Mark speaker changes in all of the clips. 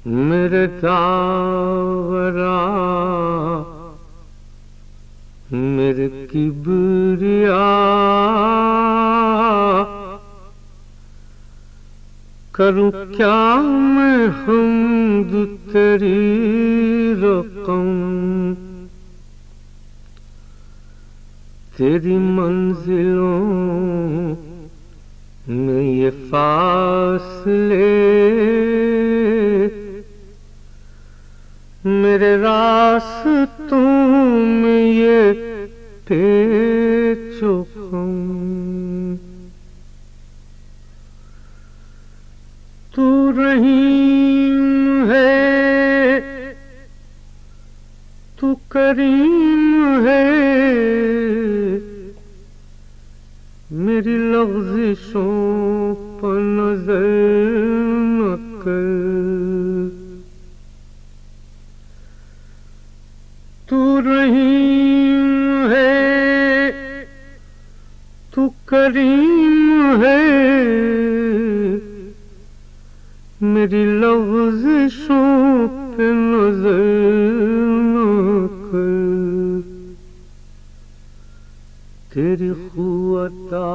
Speaker 1: میرے داورا میرے کبریا کروں کیا میں حمد تیری رقم تیری منزلوں میں یہ فاصلے میرے راستوں میں یہ پیچ و خم تو رحیم ہے تو کریم ہے میری لغزشوں پر نظر نہ کر تو رحیم ہے تو کریم ہے میری لغزشوں پہ نظر نہ کر تیری خطا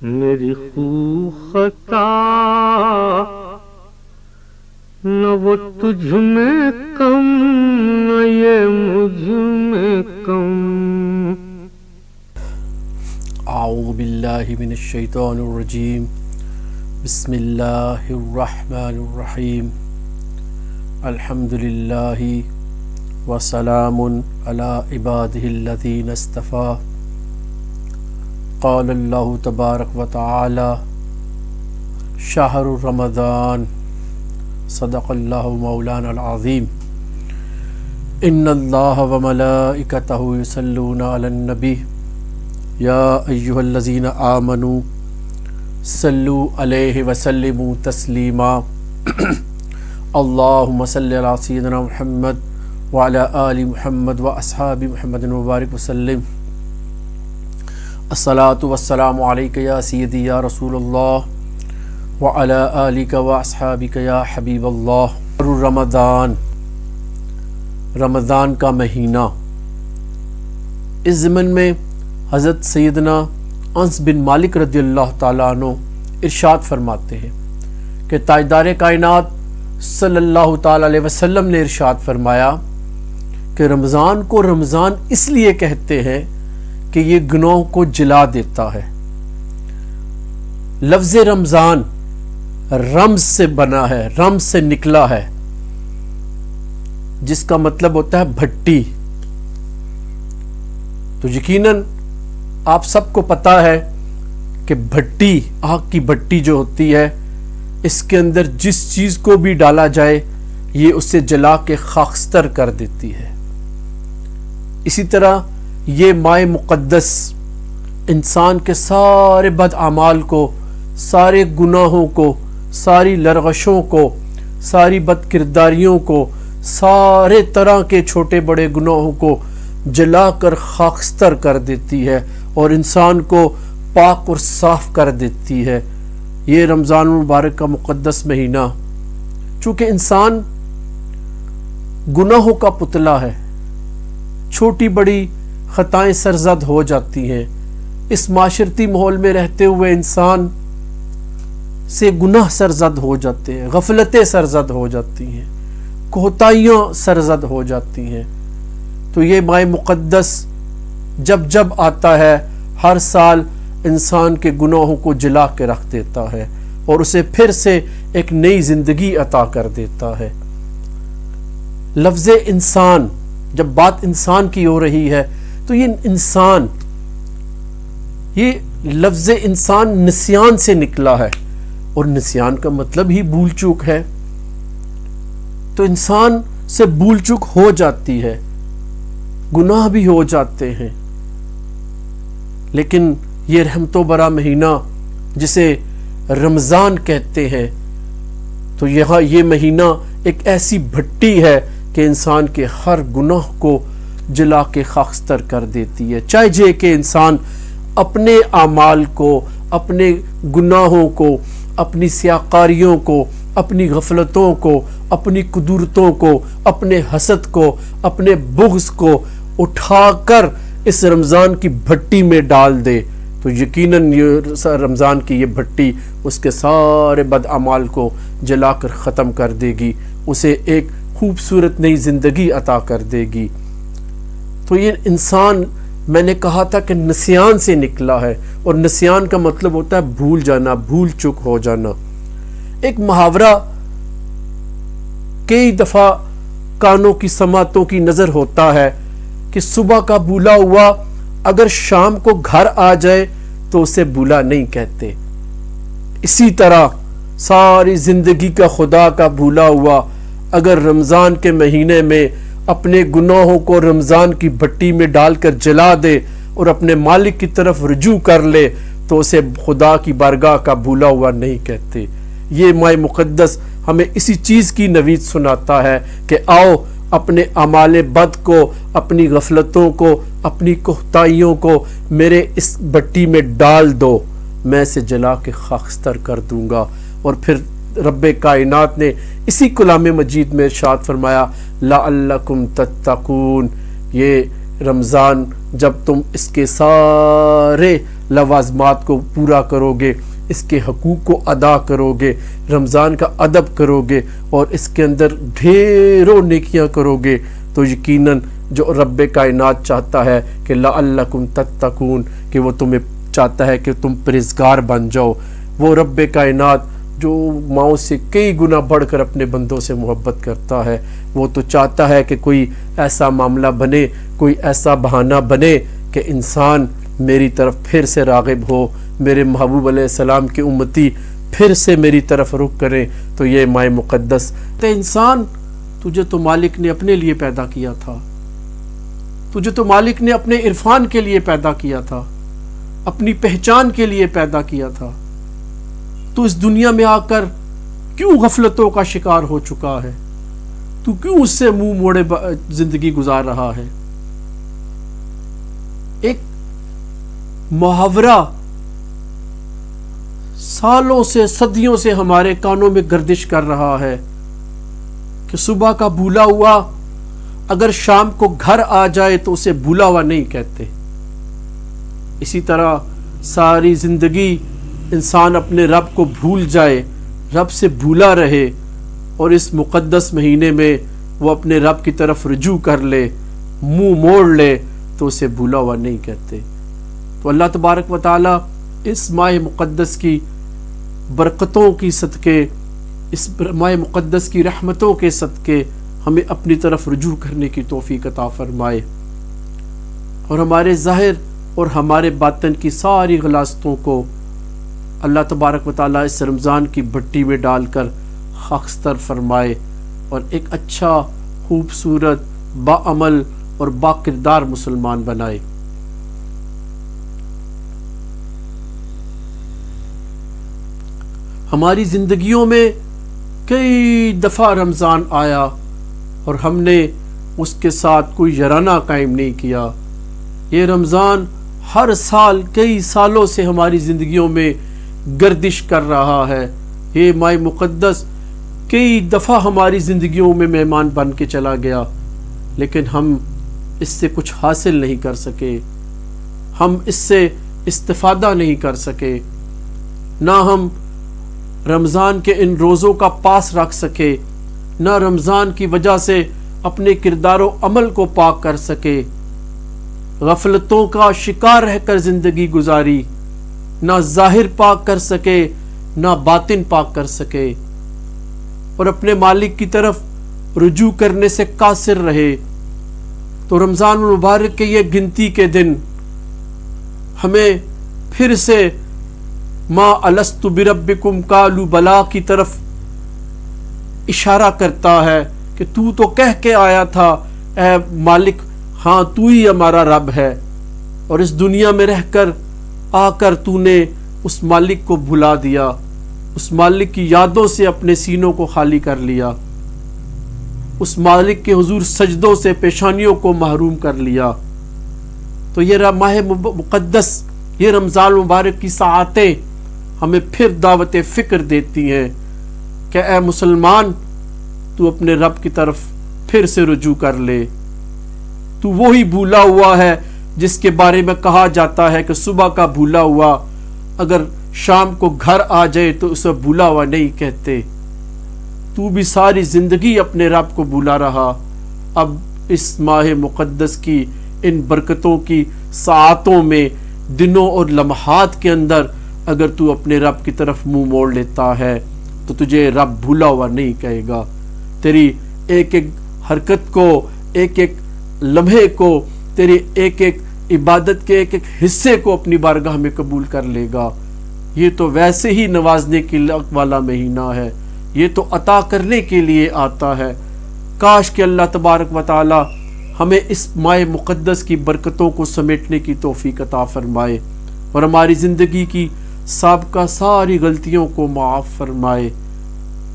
Speaker 1: میری خطا نہ وہ تجھ میں کم نہ یہ مجھ میں کم
Speaker 2: اعوذ باللہ من الشیطان الرجیم بسم اللہ الرحمن الرحیم الحمدللہ وسلام علی عبادہ الذین اصطفیٰ قال اللہ تبارک و تعالی شہر رمضان صدق اللہ مولانا العظیم ان اللہ وملائکتہ یصلون علی النبی یا ایہا الذین آمنوا صلو علیہ وسلموا تسلیما اللہم صلی علی سیدنا محمد وعلی آل محمد واصحاب محمد مبارک وسلم الصلاۃ والسلام علیک یا سیدی یا رسول اللہ وعلی آلک واصحابک یا حبیب اللہ رمضان کا مہینہ اس ضمن میں حضرت سیدنا انس بن مالک رضی اللہ تعالیٰ عنہ ارشاد فرماتے ہیں کہ تاجدار کائنات صلی اللہ تعالیٰ علیہ وسلم نے ارشاد فرمایا کہ رمضان کو رمضان اس لیے کہتے ہیں کہ یہ گناہوں کو جلا دیتا ہے۔ لفظ رمضان رمز سے بنا ہے، رمز سے نکلا ہے، جس کا مطلب ہوتا ہے بھٹی۔ تو یقیناً آپ سب کو پتا ہے کہ بھٹی، آگ کی بھٹی جو ہوتی ہے، اس کے اندر جس چیز کو بھی ڈالا جائے یہ اسے جلا کے خاکستر کر دیتی ہے۔ اسی طرح یہ مائع مقدس انسان کے سارے بد اعمال کو، سارے گناہوں کو، ساری لرغشوں کو، ساری بد کرداریوں کو، سارے طرح کے چھوٹے بڑے گناہوں کو جلا کر خاکستر کر دیتی ہے اور انسان کو پاک اور صاف کر دیتی ہے۔ یہ رمضان المبارک کا مقدس مہینہ، چونکہ انسان گناہوں کا پتلا ہے، چھوٹی بڑی خطائیں سرزد ہو جاتی ہیں۔ اس معاشرتی ماحول میں رہتے ہوئے انسان سے گناہ سرزد ہو جاتے ہیں، غفلتیں سرزد ہو جاتی ہیں، کوتاہیاں سرزد ہو جاتی ہیں۔ تو یہ مائع مقدس جب جب آتا ہے ہر سال انسان کے گناہوں کو جلا کے رکھ دیتا ہے اور اسے پھر سے ایک نئی زندگی عطا کر دیتا ہے۔ لفظ انسان، جب بات انسان کی ہو رہی ہے تو یہ انسان، یہ لفظ انسان نسیان سے نکلا ہے اور نسیان کا مطلب ہی بھول چوک ہے۔ تو انسان سے بھول چوک ہو جاتی ہے، گناہ بھی ہو جاتے ہیں، لیکن یہ رحمت و برا مہینہ جسے رمضان کہتے ہیں، تو یہاں یہ مہینہ ایک ایسی بھٹی ہے کہ انسان کے ہر گناہ کو جلا کے خاکستر کر دیتی ہے، چاہے کہ انسان اپنے اعمال کو، اپنے گناہوں کو، اپنی سیاکاریوں کو، اپنی غفلتوں کو، اپنی قدرتوں کو، اپنے حسد کو، اپنے بغض کو اٹھا کر اس رمضان کی بھٹی میں ڈال دے تو یقیناً یہ رمضان کی یہ بھٹی اس کے سارے بد اعمال کو جلا کر ختم کر دے گی، اسے ایک خوبصورت نئی زندگی عطا کر دے گی۔ تو یہ انسان، میں نے کہا تھا کہ نسیان سے نکلا ہے، اور نسیان کا مطلب ہوتا ہے بھول جانا، بھول چک ہو جانا۔ ایک محاورہ کئی دفعہ کانوں کی سماعتوں کی نظر ہوتا ہے کہ صبح کا بھولا ہوا اگر شام کو گھر آ جائے تو اسے بھولا نہیں کہتے۔ اسی طرح ساری زندگی کا خدا کا بھولا ہوا اگر رمضان کے مہینے میں اپنے گناہوں کو رمضان کی بھٹی میں ڈال کر جلا دے اور اپنے مالک کی طرف رجوع کر لے تو اسے خدا کی بارگاہ کا بھولا ہوا نہیں کہتے۔ یہ ماہ مقدس ہمیں اسی چیز کی نوید سناتا ہے کہ آؤ اپنے اعمال بد کو، اپنی غفلتوں کو، اپنی کوتاہیوں کو میرے اس بھٹی میں ڈال دو، میں اسے جلا کے خاکستر کر دوں گا۔ اور پھر رب کائنات نے اسی کلام مجید میں ارشاد فرمایا لعلکم تتقون، یہ رمضان جب تم اس کے سارے لوازمات کو پورا کرو گے، اس کے حقوق کو ادا کرو گے، رمضان کا ادب کرو گے اور اس کے اندر ڈھیروں نیکیاں کرو گے تو یقیناً جو رب کائنات چاہتا ہے کہ لعلکم تتقون، کہ وہ تمہیں چاہتا ہے کہ تم پرہیزگار بن جاؤ۔ وہ رب کائنات جو ماؤں سے کئی گنا بڑھ کر اپنے بندوں سے محبت کرتا ہے، وہ تو چاہتا ہے کہ کوئی ایسا معاملہ بنے، کوئی ایسا بہانہ بنے کہ انسان میری طرف پھر سے راغب ہو، میرے محبوب علیہ السلام کی امتی پھر سے میری طرف رخ کریں۔ تو یہ ماہ مقدس تے انسان، تجھے تو مالک نے اپنے لیے پیدا کیا تھا، تجھے تو مالک نے اپنے عرفان کے لیے پیدا کیا تھا، اپنی پہچان کے لیے پیدا کیا تھا، تو اس دنیا میں آ کر کیوں غفلتوں کا شکار ہو چکا ہے؟ تو کیوں اس سے منہ موڑے زندگی گزار رہا ہے؟ ایک محاورہ سالوں سے، صدیوں سے ہمارے کانوں میں گردش کر رہا ہے کہ صبح کا بھولا ہوا اگر شام کو گھر آ جائے تو اسے بھولا ہوا نہیں کہتے۔ اسی طرح ساری زندگی انسان اپنے رب کو بھول جائے، رب سے بھولا رہے، اور اس مقدس مہینے میں وہ اپنے رب کی طرف رجوع کر لے، منہ موڑ لے تو اسے بھولا ہوا نہیں کہتے۔ تو اللہ تبارک و تعالی اس ماہ مقدس کی برکتوں کی صدقے، اس ماہ مقدس کی رحمتوں کے صدقے ہمیں اپنی طرف رجوع کرنے کی توفیق عطا فرمائے، اور ہمارے ظاہر اور ہمارے باطن کی ساری غلاظتوں کو اللہ تبارک و تعالیٰ اس رمضان کی بھٹی میں ڈال کر خاکستر فرمائے اور ایک اچھا، خوبصورت، باعمل اور با کردار مسلمان بنائے۔ ہماری زندگیوں میں کئی دفعہ رمضان آیا اور ہم نے اس کے ساتھ کوئی یارانہ قائم نہیں کیا۔ یہ رمضان ہر سال کئی سالوں سے ہماری زندگیوں میں گردش کر رہا ہے۔ یہ ماہ مقدس کئی دفعہ ہماری زندگیوں میں مہمان بن کے چلا گیا، لیکن ہم اس سے کچھ حاصل نہیں کر سکے، ہم اس سے استفادہ نہیں کر سکے، نہ ہم رمضان کے ان روزوں کا پاس رکھ سکے، نہ رمضان کی وجہ سے اپنے کردار و عمل کو پاک کر سکے، غفلتوں کا شکار رہ کر زندگی گزاری، نہ ظاہر پاک کر سکے نہ باطن پاک کر سکے، اور اپنے مالک کی طرف رجوع کرنے سے قاصر رہے۔ تو رمضان المبارک کے یہ گنتی کے دن ہمیں پھر سے ما الست بربکم قالوا بلا کی طرف اشارہ کرتا ہے کہ تو کہہ کے آیا تھا اے مالک، ہاں تو ہی ہمارا رب ہے، اور اس دنیا میں رہ کر آ کر تو نے اس مالک کو بھلا دیا، اس مالک کی یادوں سے اپنے سینوں کو خالی کر لیا، اس مالک کے حضور سجدوں سے پیشانیوں کو محروم کر لیا۔ تو یہ ماہ مقدس، یہ رمضان مبارک کی ساعتیں ہمیں پھر دعوت فکر دیتی ہیں کہ اے مسلمان تو اپنے رب کی طرف پھر سے رجوع کر لے. تو وہی بھولا ہوا ہے جس کے بارے میں کہا جاتا ہے کہ صبح کا بھولا ہوا اگر شام کو گھر آ جائے تو اسے بھولا ہوا نہیں کہتے. تو بھی ساری زندگی اپنے رب کو بھولا رہا. اب اس ماہ مقدس کی ان برکتوں کی ساعتوں میں، دنوں اور لمحات کے اندر اگر تو اپنے رب کی طرف منہ موڑ لیتا ہے تو تجھے رب بھولا ہوا نہیں کہے گا. تیری ایک ایک حرکت کو، ایک ایک لمحے کو، تیری ایک ایک عبادت کے ایک ایک حصے کو اپنی بارگاہ میں قبول کر لے گا. یہ تو ویسے ہی نوازنے کی لک والا مہینہ ہے، یہ تو عطا کرنے کے لیے آتا ہے. کاش کہ اللہ تبارک و تعالی ہمیں اس ماہ مقدس کی برکتوں کو سمیٹنے کی توفیق عطا فرمائے اور ہماری زندگی کی سابقہ ساری غلطیوں کو معاف فرمائے.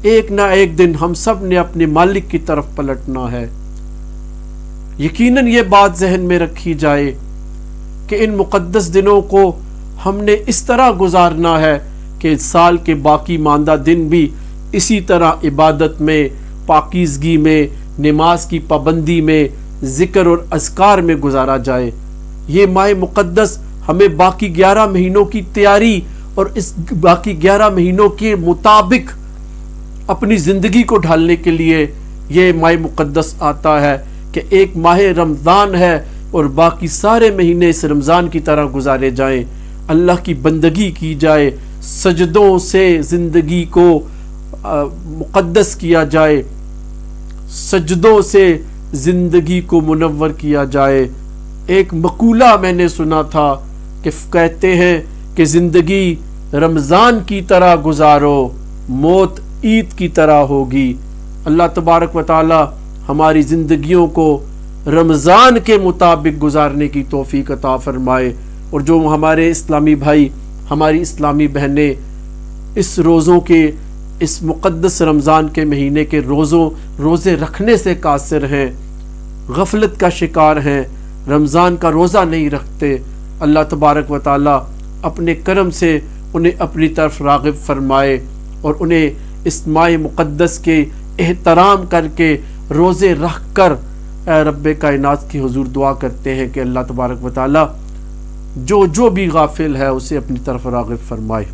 Speaker 2: ایک نہ ایک دن ہم سب نے اپنے مالک کی طرف پلٹنا ہے. یقیناً یہ بات ذہن میں رکھی جائے کہ ان مقدس دنوں کو ہم نے اس طرح گزارنا ہے کہ سال کے باقی ماندہ دن بھی اسی طرح عبادت میں، پاکیزگی میں، نماز کی پابندی میں، ذکر اور اذکار میں گزارا جائے. یہ ماہ مقدس ہمیں باقی 11 مہینوں کی تیاری اور اس باقی 11 مہینوں کے مطابق اپنی زندگی کو ڈھالنے کے لیے یہ ماہ مقدس آتا ہے کہ ایک ماہ رمضان ہے اور باقی سارے مہینے اس رمضان کی طرح گزارے جائیں. اللہ کی بندگی کی جائے، سجدوں سے زندگی کو مقدس کیا جائے، سجدوں سے زندگی کو منور کیا جائے. ایک مقولہ میں نے سنا تھا کہ کہتے ہیں کہ زندگی رمضان کی طرح گزارو، موت عید کی طرح ہوگی. اللہ تبارک و تعالی ہماری زندگیوں کو رمضان کے مطابق گزارنے کی توفیق عطا فرمائے. اور جو ہمارے اسلامی بھائی، ہماری اسلامی بہنیں اس روزوں کے، اس مقدس رمضان کے مہینے کے روزے رکھنے سے قاصر ہیں، غفلت کا شکار ہیں، رمضان کا روزہ نہیں رکھتے، اللہ تبارک و تعالی اپنے کرم سے انہیں اپنی طرف راغب فرمائے اور انہیں اس ماہ مقدس کے احترام کر کے روزے رکھ کر اے رب کائنات کی حضور دعا کرتے ہیں کہ اللہ تبارک و تعالی جو بھی غافل ہے اسے اپنی طرف راغب فرمائے.